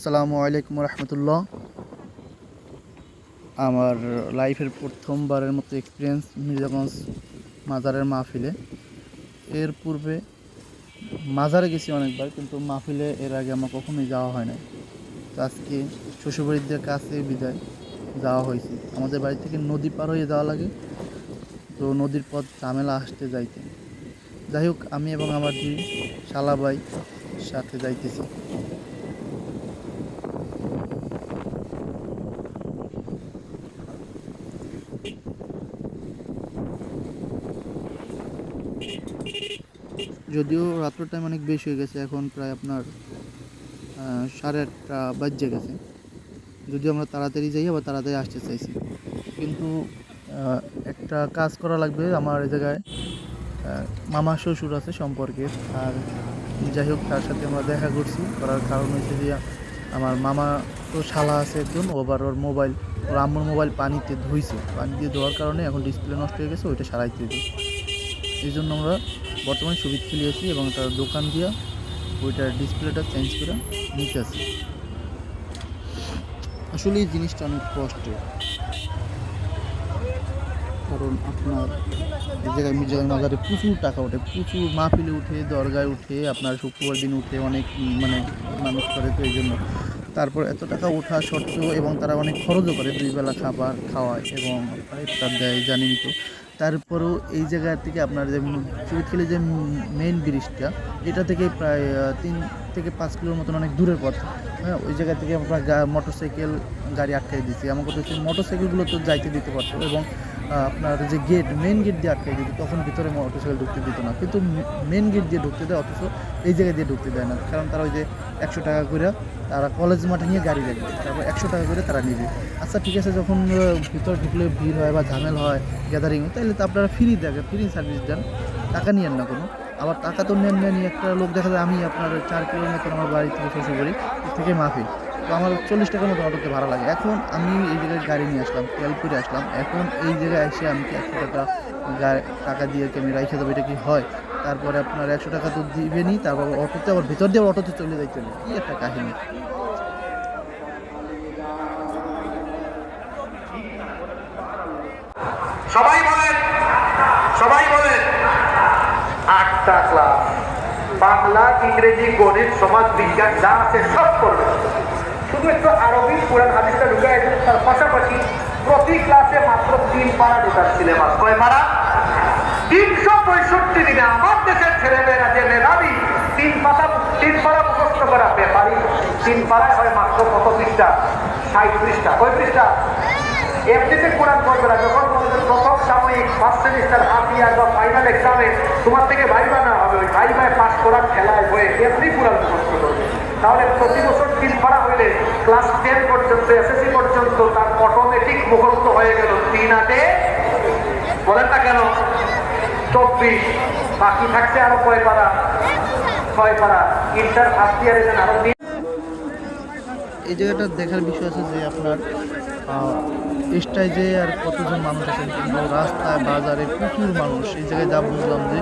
আসসালামু আলাইকুম রহমতুল্লাহ। আমার লাইফের প্রথমবারের মতো এক্সপিরিয়েন্স মির্জাগঞ্জ মাজারের মাহফিলে। এর পূর্বে মাজারে গেছি অনেকবার, কিন্তু মাহফিলে এর আগে আমার কখনোই যাওয়া হয় নাই। তো আজকে শ্বশুরবাড়িদের কাছে বিদায় যাওয়া হয়েছে। আমাদের বাড়ি থেকে নদী পার হয়ে যাওয়া লাগে, তো নদীর পথ ঝামেলা আসতে যাইতে। যাই হোক, আমি এবং আমার দুই শালাবাই সাথে যাইতেছি। যদিও রাত্র টাইম অনেক বেশি হয়ে গেছে, এখন প্রায় আপনার 8:30 বাজে গেছে। যদিও আমরা তাড়াতাড়ি যাই, আবার তাড়াতাড়ি আসতে চাইছি, কিন্তু একটা কাজ করা লাগবে। আমার এই জায়গায় মামা শ্বশুর আছে সম্পর্কের, আর যাই হোক তার সাথে আমরা দেখা করছি। করার কারণ হচ্ছে যে আমার মামা তো শালা আছে একজন, ওর মোবাইল, ওর আম্মুর মোবাইল পানিতে ধুইছে। পানি দিয়ে ধোয়ার কারণে এখন ডিসপ্লে নষ্ট হয়ে গেছে, ওইটা সারাইতে হবে। এই জন্য আমরা বর্তমানে সুবিধ খেলিয়েছি এবং তার দোকান দিয়া ওইটার ডিসপ্লেটা চেঞ্জ করে নিতে আসি। আসলে এই জিনিসটা অনেক কষ্টের, কারণ আপনার এই জায়গায় মির্জাগঞ্জ মাজারে প্রচুর টাকা ওঠে, প্রচুর মাহফিলে উঠে, দরগায় উঠে, আপনার শুক্রবার দিন উঠে, অনেক মানুষ করে। তো এই জন্য তারপর এত টাকা ওঠা সত্ত্বেও, এবং তারা অনেক খরচও করে, 2 বেলা খাবার খাওয়ায় এবং ইফতার দেয় জানেনই তো। তারপরেও এই জায়গা থেকে আপনার যে চুরিতখালী যে মেইন ব্রিজটা, এটা থেকে প্রায় 3 থেকে 5 কিলোর মতন অনেক দূরের পথ। হ্যাঁ, ওই জায়গা থেকে আমরা মোটরসাইকেল গাড়ি আটকাই দিয়েছি। আমার কথা হচ্ছে মোটরসাইকেলগুলো তো যাইতে দিতে পারতো, এবং আপনার যে গেট, মেন গেট দিয়ে আটকাই দিত, তখন ভিতরে মোটরসাইকেল ঢুকতে দিত না। কিন্তু মেন গেট দিয়ে ঢুকতে দেয়, অথচ এই জায়গায় দিয়ে ঢুকতে দেয় না। কারণ তারা ওই যে 100 টাকা করে তারা কলেজ মাঠে নিয়ে গাড়ি রাখবে, তারপর 100 টাকা করে তারা নেবে। আচ্ছা ঠিক আছে, যখন ভিতরে ঢুকলে ভিড় হয় বা ঝামেলা হয়, গ্যাদারিং হয়, তাহলে তো আপনারা ফ্রি দেখেন, ফ্রি সার্ভিস দেন, টাকা নিয়েন না কোনো। আবার টাকা তো নেন, একটা লোক দেখা যায়, আমি আপনার 4 কিলোর মতন আমার বাড়ি থেকে শ্বশুরবাড়ি থেকে মাহফিল, তো আমার 40 টাকার মতো অটোতে ভাড়া লাগে। এখন আমি এই জায়গায় গাড়ি নিয়ে আসলাম, তেল করে আসলাম, এখন এই জায়গায় এসে আমি কি 100 টাকা টাকা দিয়ে ক্যামেরা রেখে দেবো? এটা কি হয়? তারপরে আপনার 100 টাকা তো দিবেনই, তারপর অটোতে আবার ভিতর দিয়ে অটোতে চলে যাইতে হবে, কি একটা কাহিনী। সবাই বলেন, সবাই বলেন, 8টা ক্লাস, বাংলা, ইংরেজি, গণিত, সমাজ বিজ্ঞান যা আছে সব করবে। শুধু একটু আরবি কোরআন হাদিসটা ঢুকে, তার পাশাপাশি প্রতি ক্লাসে মাত্র 3 পারা ঢোকার সিলেবাস। কয় পারা? 365 দিনে আমার দেশের ছেলেমেয়েরা যে মেধাবী, 3 পারা মুখস্থ করা ব্যাপারই। 3 পারায় হয় মাত্র কত পৃষ্ঠা? 60 পৃষ্ঠা। কয় পৃষ্ঠা? এমনিতে কোরআন পড়বে না, যখন প্রথম সাময়িক ফার্স্ট সেমিস্টার হাফ ইয়ার বা ফাইনাল এক্সামে তোমার থেকে ভাইবা না হবে, ওই ভাইবায় পাস করার খেলায় হয়ে এমনি কোরআন মুখস্থ করবে। তাহলে প্রতি বছর 3 পারা হইলে ক্লাস 10 পর্যন্ত, এসএসসি পর্যন্ত তার অটোমেটিক মুখস্থ হয়ে গেল 3 বলেন না কেন 24। বাকি থাকছে আরো কয় পারা? 6 পারা। ইন্টার ফার্স্ট ইয়ারে যেন আরো এই জায়গাটা দেখার বিষয় আছে যে আপনার স্টেজে আর কতজন মানুষ আছেন, কিন্তু রাস্তায় বাজারে প্রচুর মানুষ। এই জায়গায় যা বুঝলাম যে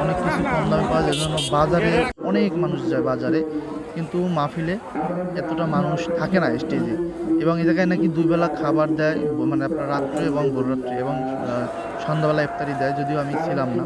অনেক কিছু কম দামে পাওয়া যায়, জন্য বাজারে অনেক মানুষ যায় বাজারে, কিন্তু মাহফিলে এতটা মানুষ থাকে না স্টেজে। এবং এই জায়গায় নাকি 2 বেলা খাবার দেয়, মানে আপনার রাত্রে এবং ভোররাত্রে, এবং সন্ধ্যাবেলা ইফতারি দেয়। যদিও আমি ছিলাম না,